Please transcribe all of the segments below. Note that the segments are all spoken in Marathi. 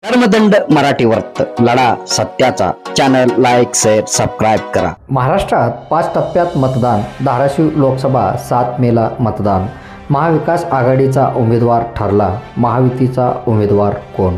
कर्मदंड मराठी वर्त लढा सत्याचा चॅनल लाईक शेअर सबस्क्राईब करा। महाराष्ट्रात 5 टप्प्यात मतदान। धाराशिव लोकसभा 7 मेला मतदान। महाविकास आघाडीचा उमेदवार ठरला। महायुतीचा उमेदवार कोण?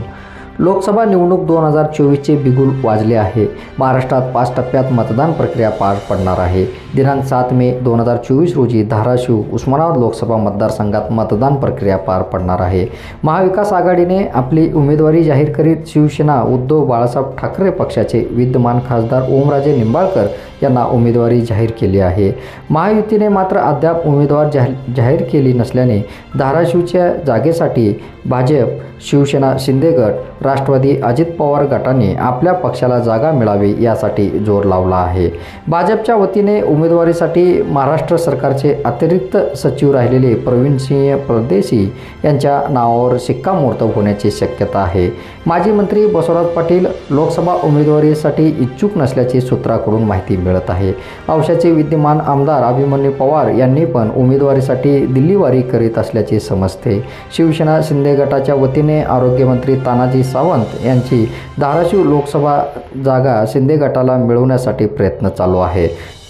लोकसभा निवडणूक 2024चे बिगुल वाजले आहे। महाराष्ट्रात 5 टप्प्यात मतदान प्रक्रिया पार पडणार आहे। दिनांक 7 मे 2024 रोजी धाराशिव उस्मानाबाद लोकसभा मतदारसंघात मतदान प्रक्रिया पार पडणार आहे। महाविकास आघाडीने आपली उमेदवारी जाहीर करीत शिवसेना उद्धव बाळासाहेब ठाकरे पक्षाचे विद्यमान खासदार ओमराजे निंबाळकर यांना उमेदवारी जाहीर केली आहे। महायुतीने मात्र अद्याप उमेदवार जाहीर केली नसल्याने धाराशिवच्या जागेसाठी भाजप, शिवसेना शिंदे गट, राष्ट्रवादी अजित पवार गटाने आपल्या पक्षाला जागा मिळावी यासाठी जोर लावला आहे। भाजपच्या वतीने उमेदवारीसाठी महाराष्ट्र सरकारचे अतिरिक्त सचिव राहिलेले प्रवीणसिंह परदेशी यांच्या नावावर शिक्कामोर्तब होण्याची शक्यता आहे। माजी मंत्री बसवराज पाटील लोकसभा उमेदवारीसाठी इच्छुक नसल्याची सूत्रांकडून माहिती मिळत आहे। औशाचे विद्यमान आमदार अभिमन्यू पवार यांनी पण उमेदवारीसाठी दिल्लीवारी करीत असल्याचे समजते। शिवसेना शिंदे गटाच्या वतीने आरोग्यमंत्री तानाजी सावंत यांची धाराशिव लोकसभा जागा शिंदे गटाला मिळवण्यासाठी प्रयत्न चालू आहे।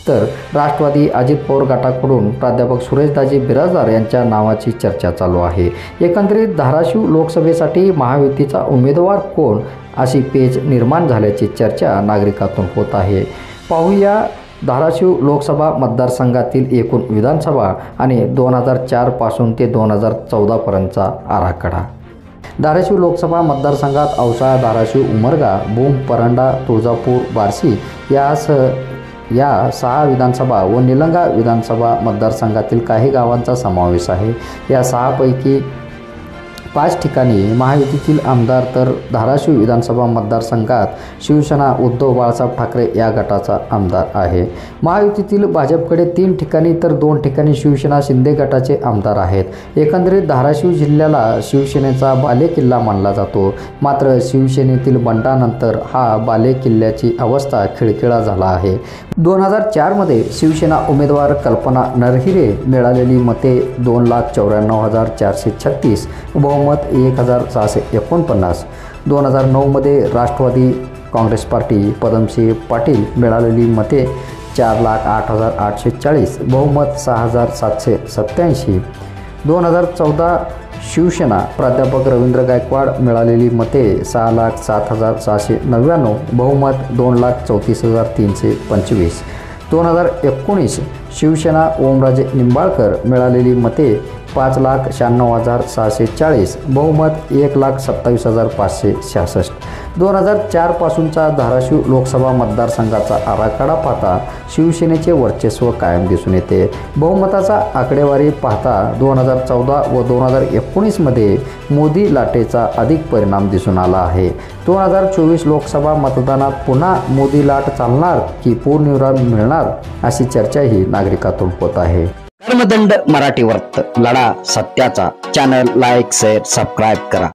तर राष्ट्रवादी अजित पवार गटाकडून प्राध्यापक सुरेशदाजी बिराजदार यांच्या नावाची चर्चा चालू आहे। एकंदरीत धाराशिव लोकसभेसाठी महायुतीचा उमेदवार कोण अशी पेच निर्माण झाल्याची चर्चा नागरिकातून होत आहे। पाहूया धाराशिव लोकसभा मतदारसंघातील एकूण विधानसभा आणि 2004 पासून ते 2014 पर्यंतचा आराखडा। धाराशिव लोकसभा मतदारसंघात औसा, धाराशिव, उमरगा, भूम, परांडा, तुळजापूर, बार्शी या 6 विधानसभा व निलंगा विधानसभा मतदारसंघातील काही गावांचा समावेश आहे। या 6 पैकी 5 ठिकाणी महायुतीतील आमदार तर धाराशिव विधानसभा मतदारसंघात शिवसेना उद्धव बाळासाहेब ठाकरे या गटाचा आमदार आहे। महायुतीतील भाजपकडे 3 ठिकाणी तर 2 ठिकाणी शिवसेना शिंदे गटाचे आमदार आहेत। एकंदरीत धाराशिव जिल्ह्याला शिवसेनेचा बालेकिल्ला मानला जातो। मात्र शिवसेनेतील बंडानंतर हा बालेकिल्ल्याची अवस्था खिळखिळा झाला आहे। 2004 मध्ये शिवसेना उमेदवार कल्पना नरहिरे मिळालेली मते 2,94,436, बहुमत 1,649। 2009 मध्ये राष्ट्रवादी काँग्रेस पार्टी पद्मसिंह पाटील मिळालेली मते 4,08,840, बहुमत 6,787। 2014 शिवसेना प्राध्यापक रवींद्र गायकवाड मिळालेली मते 6,07,699, बहुमत 2,34,325। 2019 शिवसेना ओमराजे निंबाळकर मिळालेली मते 5,96,640, बहुमत 1,27,566। 2004 पासूनचा धाराशिव लोकसभा मतदारसंघाचा आराखडा पाहता शिवसेनेचे वर्चस्व कायम दिसून येते। बहुमताचा आकडेवारी पाहता 2014 व 2019 मध्ये मोदी लाटेचा अधिक परिणाम दिसून आला आहे। 2024 लोकसभा मतदानात पुन्हा मोदी लाट चालणार की पूर्णविराम मिळणार अशी चर्चाही नागरिकातून होत आहे। कर्मदंड मराठी वर्त लढा सत्याचा चॅनल लाईक शेअर सबस्क्राईब करा।